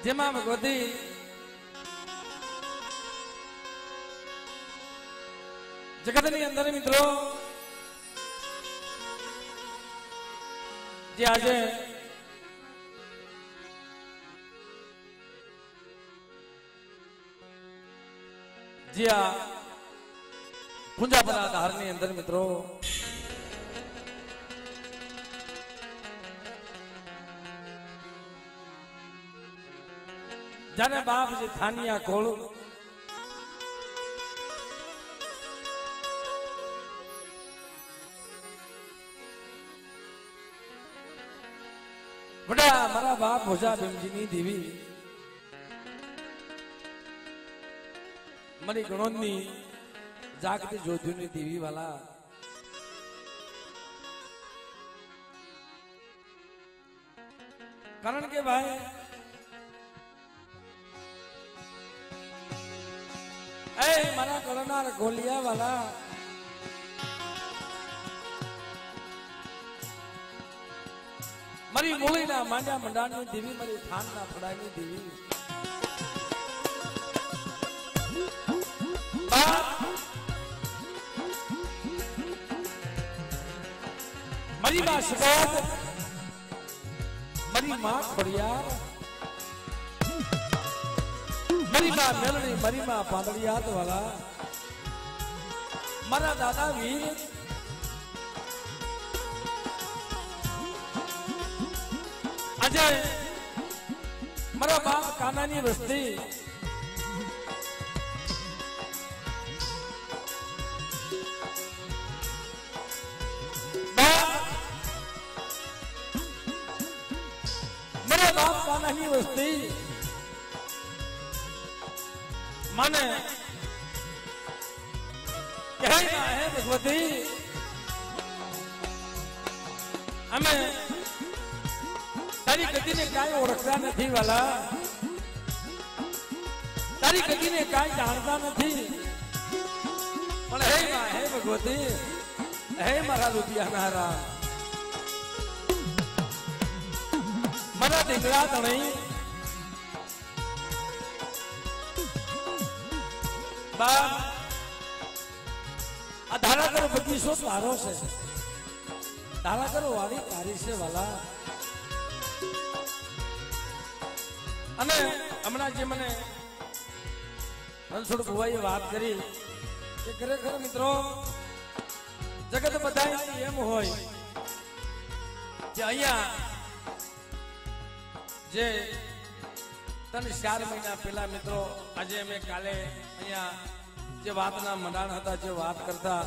જેમાં ભગવતી જગતની અંદર મિત્રો જે આજે જે આ પૂંજાપરા ધારની અંદર મિત્રો જાને બાપ જે થાનિયા કોળું બડા મારા બાપ ભોજા ભીમજીની દેવી મારી ગણોદની જાગતી જોધ્યુની દેવી વાલા કારણ કે ભાઈ એ મારા કરનાર ગોલિયા વાલા મારી મૂળીના માંડ્યા મંડાણની દેવી મારી થાનના ફડાની દેવી મારી માં શિવાદ મારી માં ખોડિયાર મારી માં મેલણી મારી માં પાંદડિયાત વાલા મારા દાદા વીર આજે મારા બાપ કાનાની વસ્તી મારા બાપ કાનાની વસ્તી माने कहना है भगवती हमें तारी गति ने काय ओळखता નથી वाला तारी गति ने काय જાણતા નથી પણ હે ભગવતી હે મારા રૂપિયાના રામ મારા દીકરા તણી આ ધારાકર બગીચો તારો છે ધારાકર વાળી તારી છે વાલા અને હમણાં જે મને રણછોડ ભુવાઈએ વાત કરી કે ખરેખર મિત્રો જગત બધા એમ હોય કે અહીંયા જે 3-4 મહિના પહેલા મિત્રો આજે અમે કાલે અહીંયા જે વાતના મંડાણ હતા જે વાત કરતા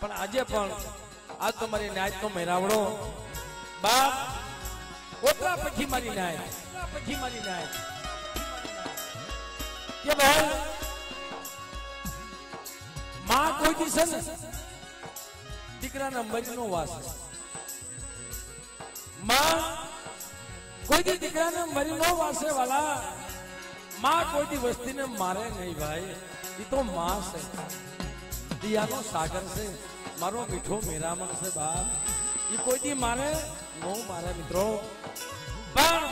પણ આજે પણ આજ તમારી નાયતનો મહેરાવડો બાપ ઓટલા પછી મારી નાયત કે ભાઈ માં કોઈ દી છે ને દીકરાના મરીનો વાસ માં કોઈ દી દીકરાને મરીનો વાસે વાલા માં કોઈ દી વસ્તીને મારે નહીં ભાઈ એ તો માં છે દિયાનો સાગર છે મારો મીઠો મેરામણ છે બાપ એ કોઈ દી મારે નો મારે મિત્રો પણ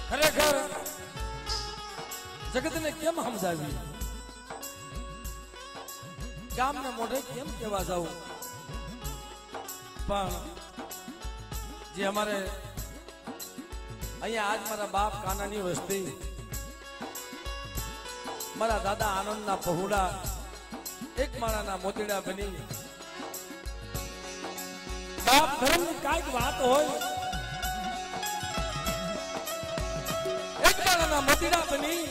ખરેખર જગતને કેમ સમજાવી ગામને મોઢે કેમ કહેવા જાવું પણ જે અમારે અહીંયા આજ મારા બાપ કાનાની વસ્તી મારા દાદા આનંદના પહોળા એક માળાના મોતીડા બની બાપ ધર્મની કાંઈક વાત હોય એક માળાના મોતીડા બની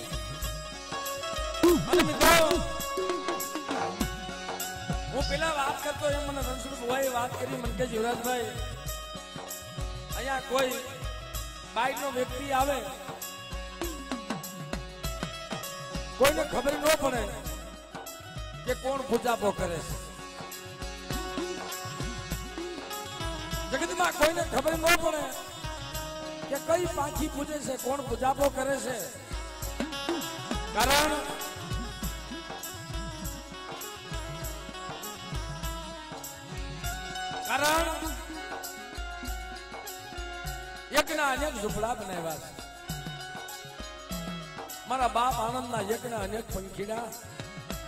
અને મિત્રો હું પેલા વાત કરતો એમ મને રણછોડ ભુવાએ વાત કરી મને કે યુવરાજભાઈ અહીંયા કોઈ બાઈનો વ્યક્તિ આવે કોઈને ખબર ન પડે કે કોણ પૂજાપો કરે છે જગતમાં કોઈને ખબર ન પડે કે કઈ પાંખી પૂજે છે કોણ પૂજાપો કરે છે કારણ ઝૂંપડા બનાવ્યા છે. મારા બાપ આનંદના યજ્ઞના અનેક પંખીડા,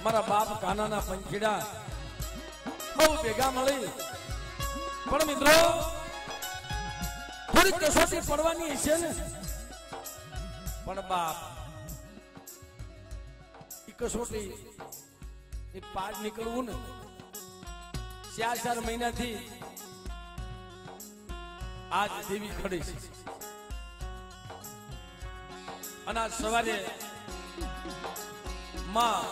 મારા બાપ કાનાના પંખીડા બહુ ભેગા મળી. પણ મિત્રો થોડી કસોટી પડવાની છે ને, પણ બાપ ઈ કસોટી એ પાર નીકળવું ને 4 મહિનાથી આજ દેવી ખડી છે. અને આજ સવારે માં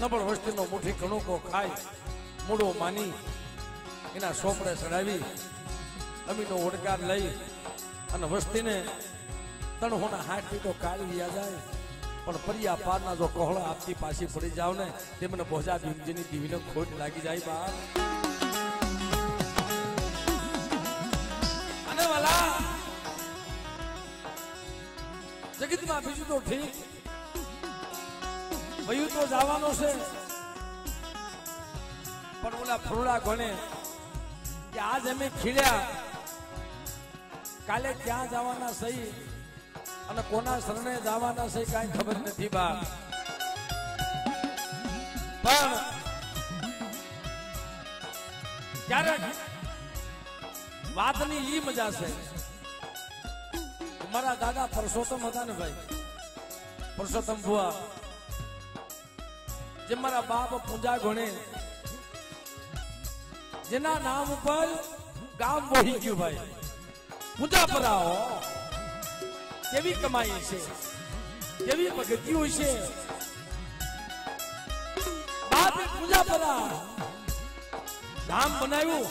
નબળ વસ્તીનો મુઠ્ઠી કણુકો ખાઈ મૂળો માની એના સોપડે ચડાવી અમીનો ઓડકાર લઈ અને વસ્તીને તણહોના હાથથી તો કાઢી જાય, પણ પરિયા પારના જો કહળો આપતી પાછી પડી જાવ ને તે મને ભોજા ભીમજીની દીવીને ખોટ લાગી જાય બા. અને વાલા જગતમાં બીજું તો ઠીક, વયું તો જવાનો છે, પણ ઓલા ફરૂડા ગણે કે આજ અમે ખીલ્યા, કાલે ક્યાં જવાના સહી અને કોના શરણે જવાના છે કાંઈ ખબર નથી બા. પણ ક્યારેક વાતની ઈ મજા છે. મારા દાદા પરસોત્તમ હતા ને ભાઈ, પરસોત્તમ ભુવા, જે મારા બાપ પૂજા ગણે, જેના નામ ઉપર ગામ વહી ગયું ભાઈ. પૂજા પરાઓ કેવી કમાઈ છે, કેવી ભગતીઓ છે. બાપે પૂજા પરા ગામ બનાવ્યું,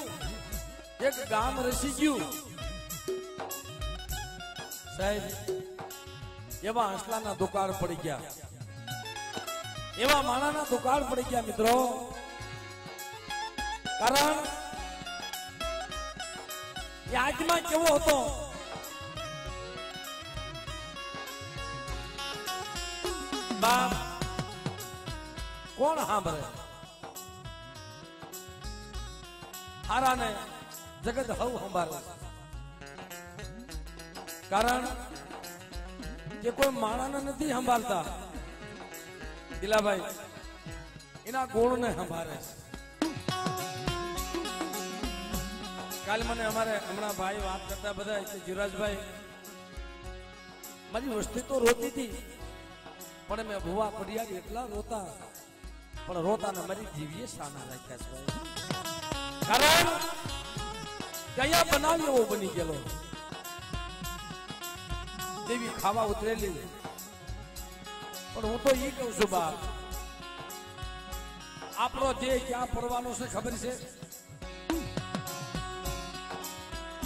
એક ગામ રસી ગયું સાહેબ. એવા હંસલાના દુકાળ પડી ગયા, એવા માણાના દુકાળ પડી ગયા મિત્રો. કારણ એ આજમાં કેવો હતો, બાપ કોણ સાંભળે? હારાને જગત હવ સંભાળે. કારણ કે કોઈ માણાને નથી સંભાળતા, દિલાભાઈ એના ગુણને સંભાળે. કાલ મને અમારે હમણાં ભાઈ વાત કરતા બધા જીવરાજભાઈ, મારી વસ્તી તો રોતી હતી, પણ મેં ભુવા પડ્યા એટલા રોતા, પણ રોતાને મારી જીવીએ સાના રાખ્યા છે. કારણ કયા બનાવી એવો બની ગયેલો, દેવી ખાવા ઉતરેલી. પણ હું તો ઈ કહું છું બાપ, આપણો દેહ ક્યાં પડવાનો છે ખબર છે?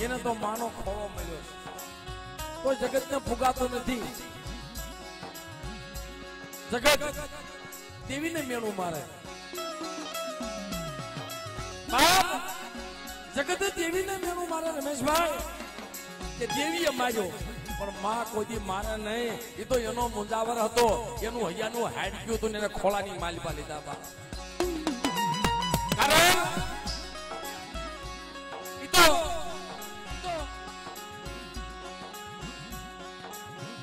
એને તો માનો ખોળો મળ્યો છે, કોઈ જગતને ફુગાતો નથી. જગત દેવીને મેળું મારે બાપ, જગત દેવીને મેળું મારે રમેશભાઈ, કે દેવીએ માર્યો પણ માં કોઈ દી મારે નહીં. એ તો એનો મુંજાવર હતો, એનું હૈયાનું હાડ ગયું હતું ને એને ખોળાની માલિપા લીધા બા. કારણ એ તો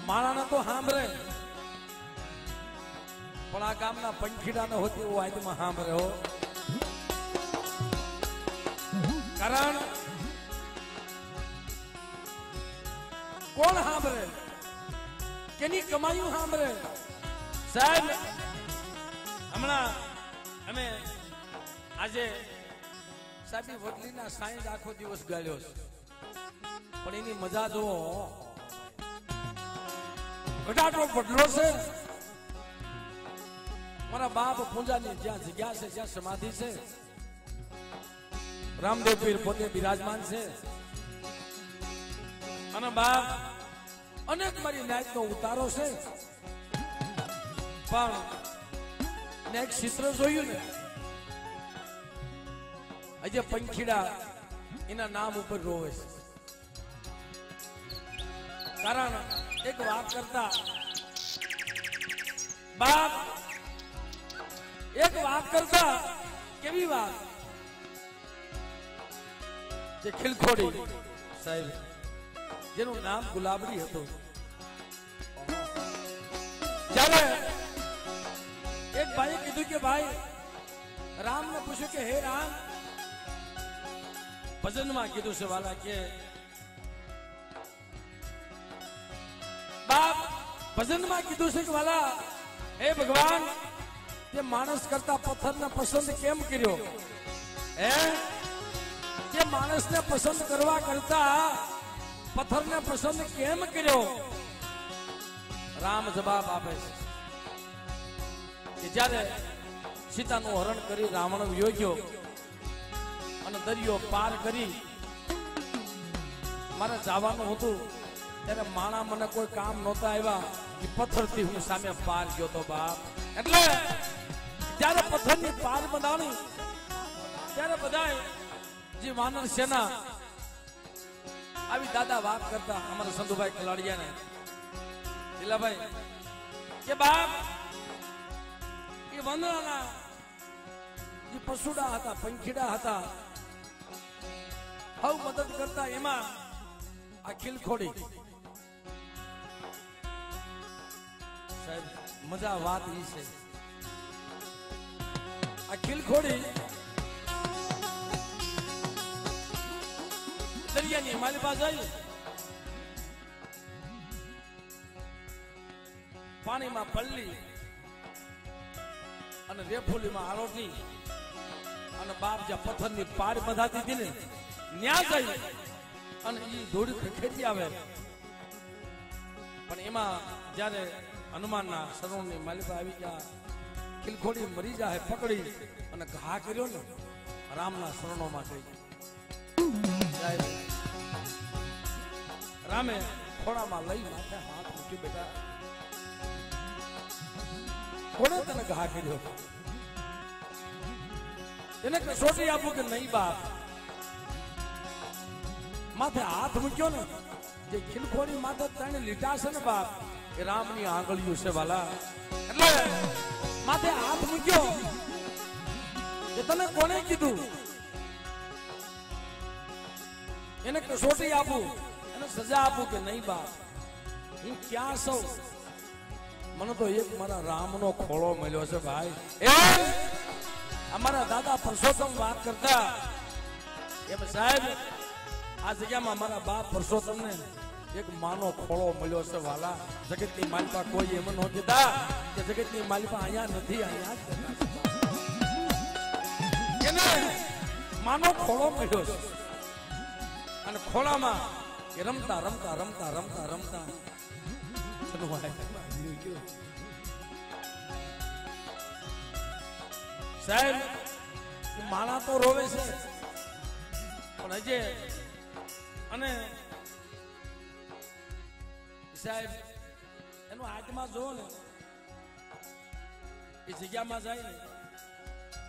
માણાના તો સાંભળે, પણ આ ગામના પંખીડા ન હોતી એવું આજમાં સાંભળે હો. કારણ કોણ સાંભળે? કેની કમાયું સાંભળે? સાહેબ હમણાં અમે આજે સાહેબની વડલીના સાંજ આખો દિવસ ગાળ્યો છે, પણ એની મજા જુઓ. ઘટાટો બદલો છે. મારા બાપ પૂજાની જ્યાં જગ્યા છે, જ્યાં સમાધિ છે, રામદેવ પીર પોતે બિરાજમાન છે. અને બાપ અનેક મારી નાયતનો ઉતારો છે, પણ એક ચિત્ર જોયું ને, આજે પંખીડા એના નામ ઉપર રોવે છે. કારણ એક વાત કરતા બાપ, એક વાત કરતા કેવી વાત કે ખીલખોડી સાહેબ જેનું નામ ગુલાબડી હતું. જ્યારે એક ભાઈએ કીધું કે ભાઈ રામને પૂછ્યું કે હે રામ, ભજનમાં કીધું છે વાલા કે બાપ, ભજનમાં કીધું છે કે વાલા હે ભગવાન, કે માણસ કરતા પથ્થરને પસંદ કેમ કર્યો? હે, કે માણસને પસંદ કરવા કરતા પથ્થરને પસંદ કેમ કર્યો? રામ જવાબ આપે છે કે જ્યારે સીતાનું હરણ કરી રાવણ વયો ગયો અને દરિયો પાર કરી મારે જવાનું હતું, ત્યારે માણા મને કોઈ કામ નહોતા આવ્યા, એ પથ્થરથી હું સામે પાર ગયો તો બાપ. એટલે જ્યારે પથ્થરની પાર બંધાણી ત્યારે બધાય જે વાનર સેના આવી દાદા વાત કરતા અમારા સંધુભાઈ ખલાડિયાને, દિલાભાઈ કે બાપ એ વંદનાના જે પશુડા હતા, પંખીડા હતા, હવ મદદ કરતા, એમાં આ ખીલખોડી સાહેબ મજા વાત ઈ છે, આ ખીલખોડી દરિયાની મારી પાસે આવી, પાણીમાં પલ્લી અને રેફોલીમાં આરોટી અને બાપ જ્યાં પથ્થરની પાર બંધાતી હતી ને ન્યા જઈ અને એ દોડી ખેતી આવે. પણ એમાં જયારે હનુમાનના શરણની માલિકા આવી ગયા, ખીલખોડી મરી જાય પકડી અને ઘા કર્યો ને રામના શરણોમાં ગઈ. રામે ખોળામાં લઈ માથે હાથ મૂક્યું, બેટા કોને તને ઘા કર્યો? એને કસોટી આપું કે નહીં બાપ? માથે હાથ મૂક્યો ને, જે ખીલખોડી માથે ત્રણ લીટા છે ને બાપ, એ રામની આંગળીઓ છે વાલા. એટલે માથે હાથ મૂક્યો એ તને કોને કીધું? એને કસોટી આપું, એને સજા આપું કે નહીં બાપ? હું ક્યાં સૌ? મને તો એક મારા રામનો ખોળો મળ્યો છે ભાઈ. એ અમારા દાદા પરસોત્તમ વાત કરતા એમ સાહેબ, આ જગ્યામાં મારા બાપ પરસોત્તમને એક માનો ખોળો મળ્યો છે વાલા. જગતની માલિકા કોઈ એમ ન કીધા કે જગતની માલિકા અહીંયા નથી, અહીંયા એને માનો ખોળો મળ્યો છે. અને ખોળામાં એ રમતા રમતા રમતા રમતા રમતા સાહેબ માણા તો રોવે છે, પણ હજે અને સાહેબ એનું હાથમાં જો ને એ જગ્યામાં જાય ને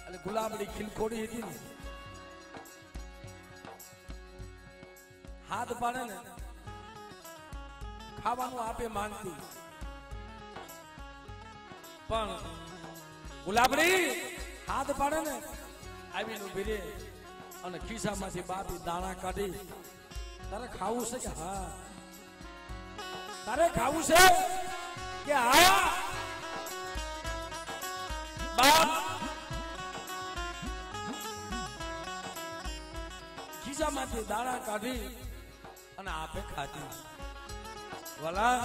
એટલે ગુલાબડી ખીલખોડી હતી ને, હાથ પાડે ને ખાવાનું આપે માંગતી, પણ ગુલાબડી હાથ પાડે ને આવીને ઉભી રે અને ખિસ્સામાંથી બાપી દાણા કાઢી, તારે ખાવું છે કે હા? તારે ખાવું છે કે હા? બાપ ખિસ્સામાંથી દાણા કાઢી અને આપે ખાધી. વાલા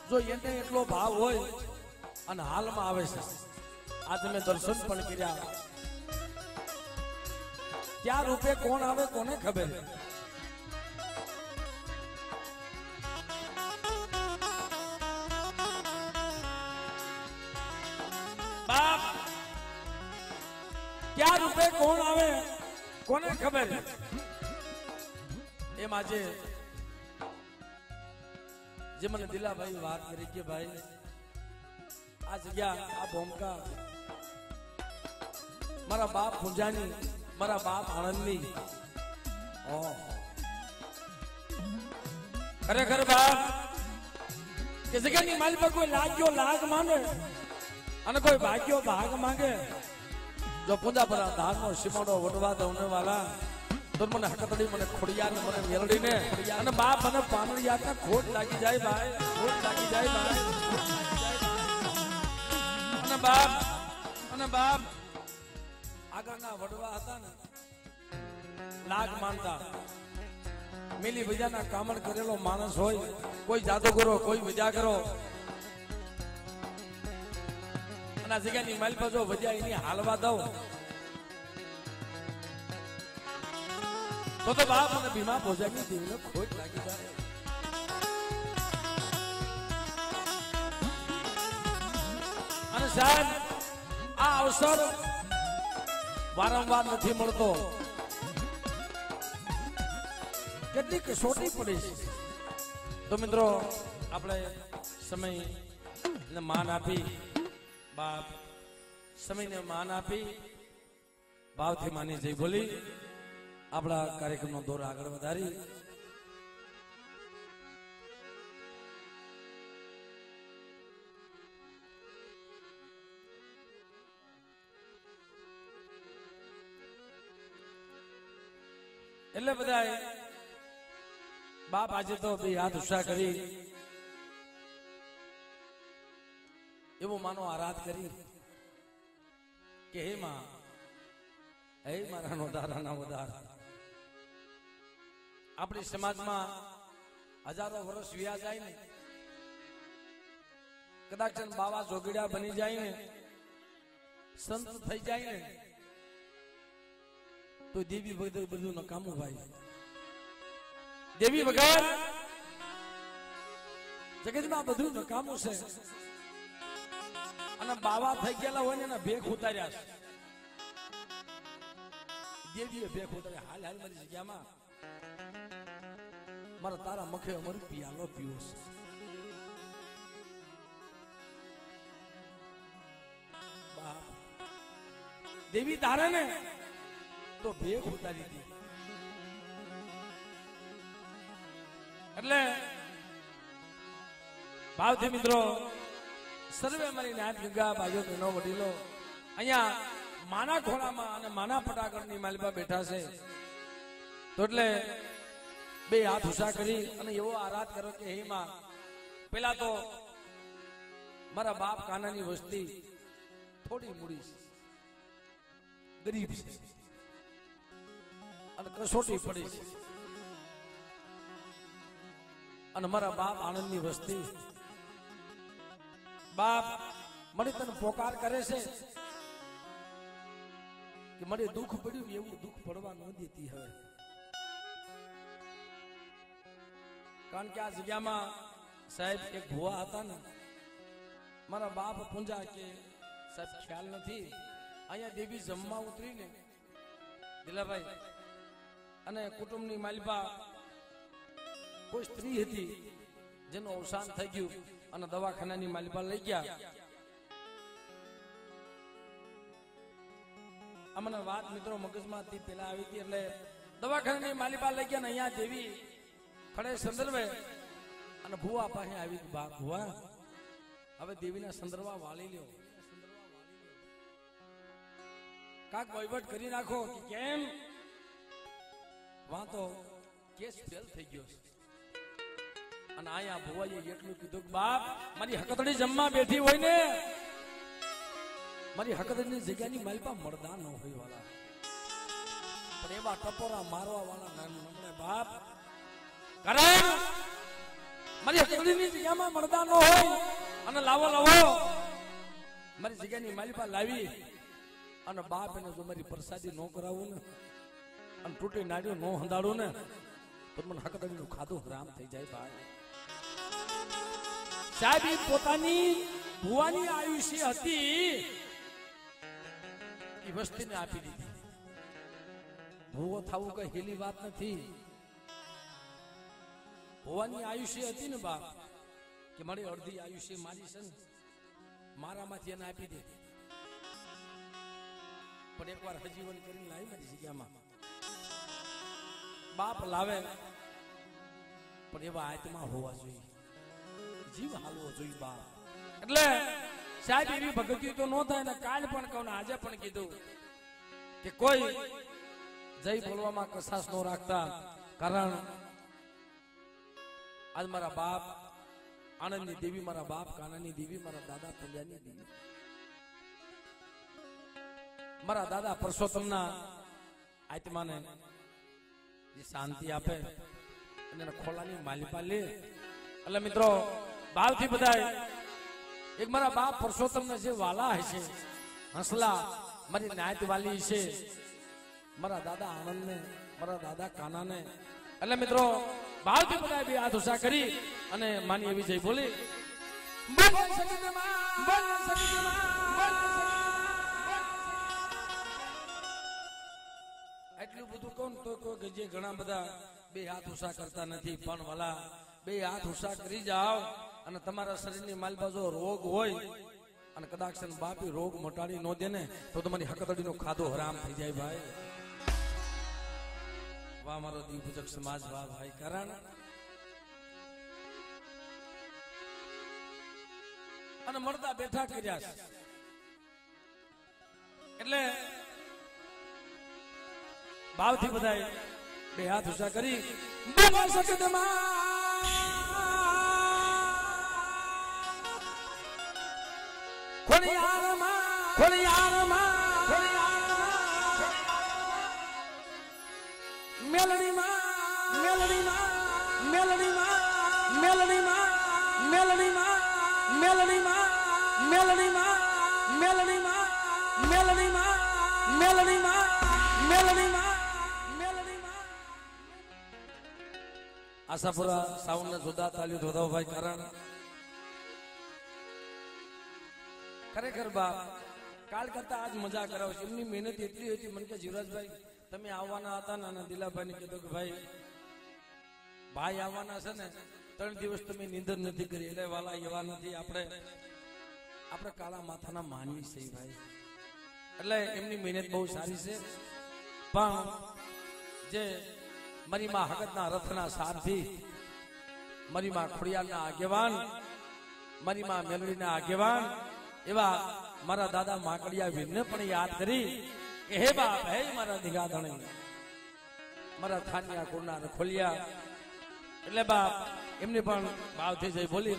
જો એને એટલો ભાવ હોય અને હાલમાં આવે છે, આજે મેં દર્શન પણ કર્યા, ક્યાં રૂપે કોણ આવે કોને ખબર? બાપ ક્યાં રૂપે કોણ આવે કોને ખબર? એમ આજે જે મને દિલાભાઈ વાત કરી કે ભાઈ આ જગ્યા આ ભોમકા મારા બાપ પૂંજાની, મારા બાપ આણંદની, ખરેખર બાપ કે જગ્યાની મારી પર કોઈ લાગ્યો લાગ માંગે અને કોઈ ભાગ્યો ભાગ માંગે, જો પૂંજા પર ધારનો સીમાડો વડવા દઉં વાલા તો મને હકતડી મને ખોડિયા ને મને મેલડી ને અને બાપ મને પાનડિયા ખોટ લાગી જાય ભાઈ, ખોટ લાગી જાય ભાઈ. અને બાપ આગળના વડવા હતા ને લાગ માનતા મિલી બીજાના કામણ કરેલો માણસ હોય, કોઈ જાદુગરો કોઈ વિજાગરો અને આ જગ્યાની માલ પર જો વજ્યા એની હાલવા દઉં તો બાપ મને ભીમા ભોજાની દેવીને ખોટ લાગી જાય. અને સાહેબ આ અવસર વારંવાર નથી મળતો, કેટલી કસોટી પડી છે. તો મિત્રો આપણે સમયને માન આપી, બાપ સમયને માન આપી ભાવથી માની જઈ બોલી આપણા કાર્યક્રમનો દોર આગળ વધારી. એટલે બધા બાપ આજે તો બે હાથ ઉષા કરી એવો માનો આરાધ કરી કે હે માં, હે મારા નોધારાના વધાર. આપણી સમાજમાં હજારો વર્ષ વ્યા જાય ને, કદાચ બાવા જોગીડા બની જાય ને, સંત થઈ જાય ને, તો દેવી વગર બધું નકામું ભાઈ. દેવી વગર જગતમાં બધું નકામું છે. અને બાવા થઈ ગયેલા હોય ને ભેખ ઉતાર્યા છે. દેવીએ ભેખ ઉતાર્યા. હાલ હાલ મારી જગ્યામાં મારા તારા મખે અમારું પિયાલો પીવો છે. દેવી તારે ને તો ભેખ ઉતારી દી. એટલે ભાવથી મિત્રો સર્વે મારી નાથ ગંગા ભાઈઓ બહેનો વડીલો અહીંયા માના ખોળામાં અને માના પટાકણની માલિપા બેઠા છે. તો એટલે બે હાથ ઉષા કરી અને એવો આરાધ કરો કે હે માં, પેલા તો મારા બાપ કાનાની વસ્તી થોડી મૂડી છે, ગરીબ છે અને કસોટી પડી છે. અને મારા બાપ આનંદની વસ્તી, બાપ મને તને પોકાર કરે છે કે મને દુઃખ પડ્યું એવું દુઃખ પડવા ન દેતી હવે. કારણ કે આ જગ્યામાં સાહેબ એક ભુવા હતા ને, મારા બાપ પૂંજા કે સાહેબ ખ્યાલ નથી, અહીંયા દેવી જમવા ઉતરીને દિલાભાઈ અને કુટુંબની માલિપા કોઈ સ્ત્રી હતી જેનું અવસાન થઈ ગયું અને દવાખાનાની માલિપા લઈ ગયા. અમને વાત મિત્રો મગજમાંથી પેલા આવી હતી એટલે દવાખાનાની માલિપા લઈ ગયા ને અહીંયા દેવી ખડે સંદર્ભે અને ભુવા પાસે આવી. ભુવા હવે દેવીના સંદર્ભા વાળી લ્યો, કાક વહીવટ કરી નાખો કે કેમ વાં તો કેસ ફેલ થઈ ગયો છે. અને આયા ભુવાએ એટલું કીધું, બાપ મારી હકતડી જમવા બેઠી હોય ને, મારી હકતડીની જગ્યાની માલિપા મળદા ન હોય વાળા, પણ એવા ટપોરા મારવા વાળા નાના બાપ કારણ મારી હકતડીની જગ્યામાં મળદા ન હોય અને લાવો મારી જગ્યાની માલિપા લાવી અને બાપ એને જો મારી પ્રસાદી ન કરાવું ને અને તૂટી નાડ્યું ન હંદાડું ને તો મને હકતડીનું ખાધું હરામ થઈ જાય ભાઈ. સાહેબ પોતાની ભુવાની આયુષ્ય હતી એ વસ્તીને આપી દીધી. ભુવો થવું કઈ હેલી વાત નથી. ભુવાની આયુષ્ય હતી ને બાપ કે મારી અડધી આયુષ્ય મારી છે ને મારામાંથી એને આપી દીધી. પણ એકવાર હજીવન કરીને લાવી મારી જગ્યામાં બાપ લાવે, પણ એવા આત્મા હોવા જોઈએ, જીવ હાલવો જોઈએ બાપ. એટલે સાહેબ એવી ભગતી તો ન થાય ને. કાલ પણ કહું આજે પણ કીધું કે કોઈ જય બોલવામાં કસાસ ન રાખતા, કારણ આજ મારા બાપ આનંદની દેવી, મારા બાપ કાનાની દેવી, મારા દાદા પંજાની દેવી, મારા દાદા પરસોત્તમના આત્માને જે શાંતિ આપે અને ખોલાની માલિપા લે. એટલે મિત્રો ભાવથી બધાય એક મારા બાપ પરસોત્તમને જે વાલા હશે, હસલા મારી નાયત વાલી છે, મારા દાદા આનંદને, મારા દાદા કાનાને. એટલે મિત્રો ભાવથી બધાય બે હાથ ઉષા કરી અને માની એવી જય બોલી. એટલું બધું કોણ તો કે જે ઘણા બધા બે હાથ ઉષા કરતા નથી, પણ વાલા બે હાથ ઉષા કરી જાઓ અને તમારા શરીરની માલબાજો રોગ હોય અને કદાચ બાપી રોગ મટાડી ન દે ને તો તમારી હકતડીનો ખાધો હરામ થઈ જાય ભાઈ. વાહ મારો દીવપૂજક સમાજ, વાહ ભાઈ. કારણ અને મળતા બેઠા કર્યા છે એટલે ભાવથી બધાય બે હાથ ઉષા કરી આશાપુરા સાઉન્ડ ને જોરદાર તાલીઓ ધોધાવો ભાઈ. કારણ ખરેખર બાપ કાલ કરતા આજ મજા કરાવો છે. એમની મહેનત એટલી હતી. મને કે જીવરાજભાઈ તમે આવવાના હતા ને, અને દિલાભાઈ ને કીધું કે ભાઈ આવવાના છે ને, 3 દિવસ તમે નીંદર નથી કરી, એટલે વાલા એવા નથી. આપણે કાળા માથાના માનવી છે ભાઈ. એટલે એમની મહેનત બહુ સારી છે. પણ જે મારી માં હકતના રથના સારથી, મારી માં ખોડિયારના આગેવાન, મારી માં મેલડીના આગેવાન એવા મારા દાદા માકડિયા વીરને પણ યાદ કરી કે હે બાપ, હે મારા દીઘા ધણી, મારા થાનિયા કુરના ખોલિયા. એટલે બાપ એમને પણ ભાવથી જઈ બોલી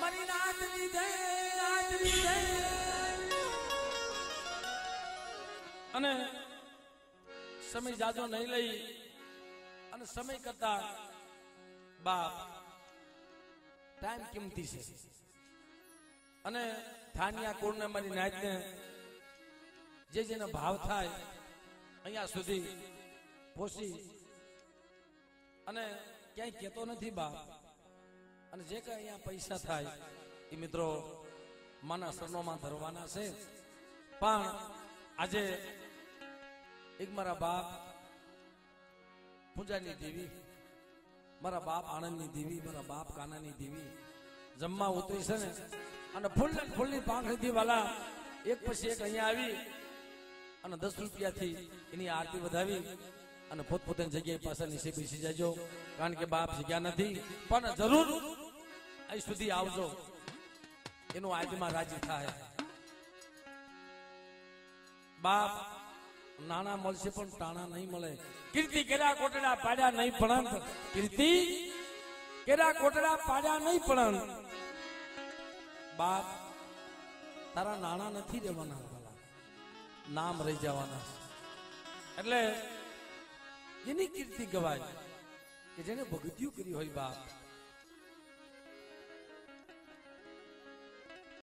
મારી નાતની દે, નાતની દે. અને સમય જાજો નહીં લઈ અને સમય કરતા બાપ ટાઈમ કિંમતી છે. અને થાનિયા કુળને મારી નાયતને જે જેનો ભાવ થાય અહીંયા સુધી પહોંચી અને ક્યાંય કહેતો નથી બાપ. અને જે કઈ અહીંયા પૈસા થાય એ મિત્રો માના સરનોમાં ધરવાના છે. પણ આજે એક મારા બાપ પૂજાની દેવી, મારા બાપ આનંદની દેવી, મારા બાપ કાનાની દેવી જમવા ઉતરી છે ને, અને ફૂલની પાંખડીથી વાલા એક પછી એક અહીંયા આવી અને 10 રૂપિયાથી એની આરતી વધાવી અને પોતપોતાની જગ્યાએ પાછા નીચે બેસી જાજો. કારણ કે બાપ જગ્યા નથી, પણ જરૂર અહીં સુધી આવજો, એનું આજમાં રાજી થાય. બાપ નાના મળશે પણ ટાણા નહીં મળે. કીર્તિ કેરા કોટડા પાડ્યા નહીં પણ, કીર્તિ કેરા કોટડા પાડ્યા નહીં પણ બાપ તારા નાણા નથી રહેવાના, નામ રહી જવાના. એટલે એની કીર્તિ ગવાય કે જેને ભગત્યું કરી હોય બાપ.